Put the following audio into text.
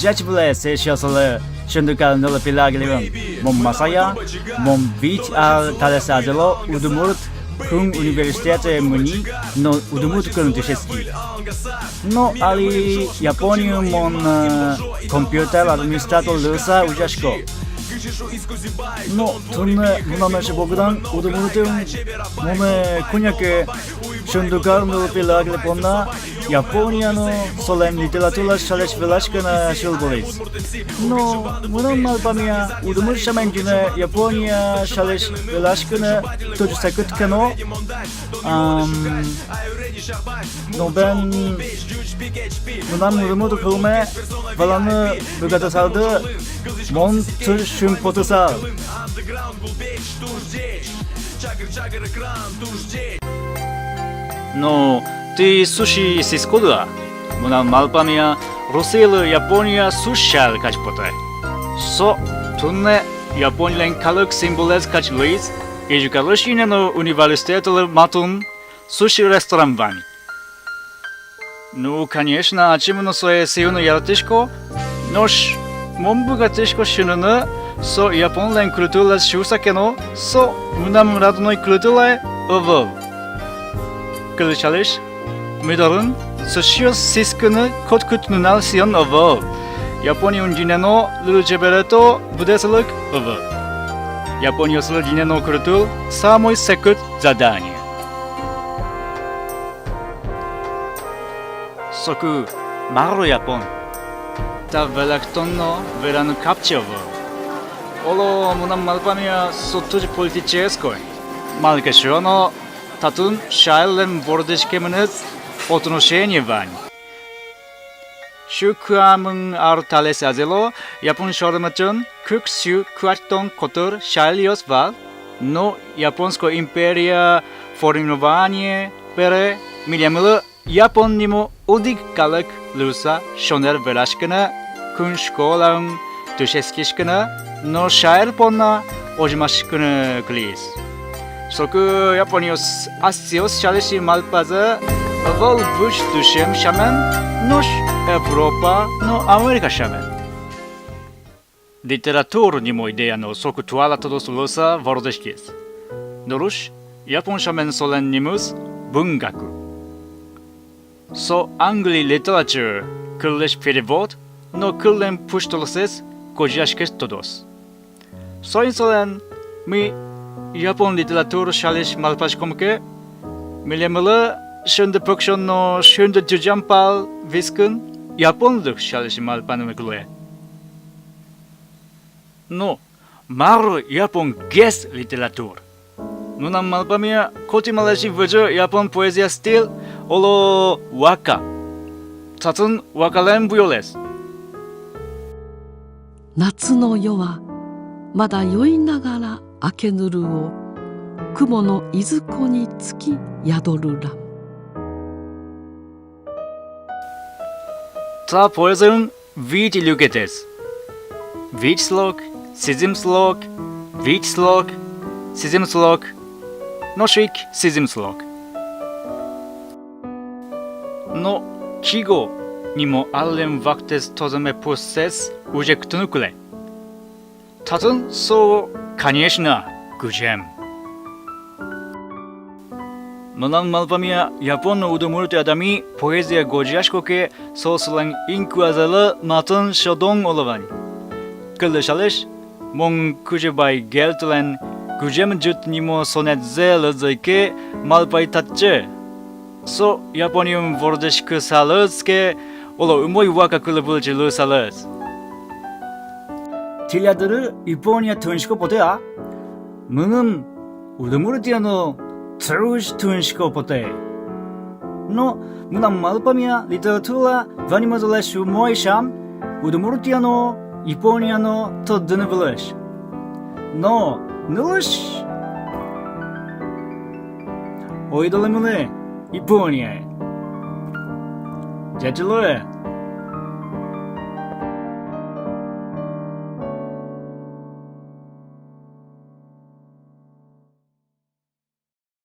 Judgeable seçiyorsalı şundukal nolu pilagilivim. Mom masaya, mom vich al talasajalo udumurt kung universitete muni no udumut kung tisheski. No ali Japoniu mon computer administrator lusa ujashko. No, tunne munamაში Bogdan udumurtum mome kunyak şundukarnu pilagli ponna Japoniano solen literatura şaleş velaşkana şulbolis. No, munam malpamia udumur şamencine Japonia şaleş velaşkana tucu sakutkano no ben munam udumur kume valanı bugata saldı mon tur şumpotusal. Но ты суши си скудла? Мунал малпамия Русил Япония сушал качпотай. Со тунне Японлен калык символез кач Луиз и жукалышинено университету матун суши ресторан вани. Ну, конечно, ачимно свое силно ялтышко, нош момбуга тышко шинуны со Японлен культура шусакено со мунам радной культура овов. Kılıçalış, müdürün suçsuz siskını kotkutnunal siyon ovo. Japonya unjineno lülcebereto budesalık ovo. Japonya sıl jineno kultur samoy sekut zadanie. Soku maro Japon. Ta velaktonno veranu kapciovo. Olo munam malpamia sotuj politiceskoy. Malkeshono Tatun шайлен вордешкемныз отношение вань. Шукамын арталес азело япон шормачон куксю квартон котор шайлиос вал, но японско империя формирование пере милямылы япон нимо удик калык люса шонер велашкана кун школаун тушескишкана, но шайл понна ожмашкана клис. Soku Japonios Asios şaleşi malpazı vol buş düşem şamen noş Evropa no Amerika şamen. Literatur nimo ideja no soku tuala todos lusa vordeşkis. Noruş Japon şamen solen nimus bungaku. So Angli literature kılleş perevod no kıllen puштолses kojaşkes todos. So insolen mi Japon literatur şaliş malpaşkomke milemılı şunde pökşonno şunde tücampal viskın Japonluk şaliş malpanımıklıya. No, maru Japon ges literatur. Nunam malpamia kotimalaşı vıcı Japon poezya stil olo waka. Tatın wakalen buyoles. 夏の夜はまだ酔いながら明けぬるを雲のいずこにつき宿るらん。Ta poezın vit ilügetes. Vit slok, sizim slok, vit slok, sizim slok, noşik sizim slok. No kigo nimo allen vaktes tozeme pusses uje ktunukle. Tatın so конечно, гужем. Мунан малпамия Японно удумурте адами поэзия годжашкоке сослан инкуазалы матын шодон олавань. Кылышалыш мон кужебай гелтлен гужем жут нимо сонетзе лызыке малпай татчы. Со Япониум вордышкы салызке оло умой вака кылыбылчы лысалыз. Тилядыры Япония туншко потеа. Мыным удумуртияно труш туншко поте. Но мунам малпамия литература ванимазале шумойшам удумуртияно Японияно то дынывылыш. Но нылыш ойдалымылы Япония. Жачылы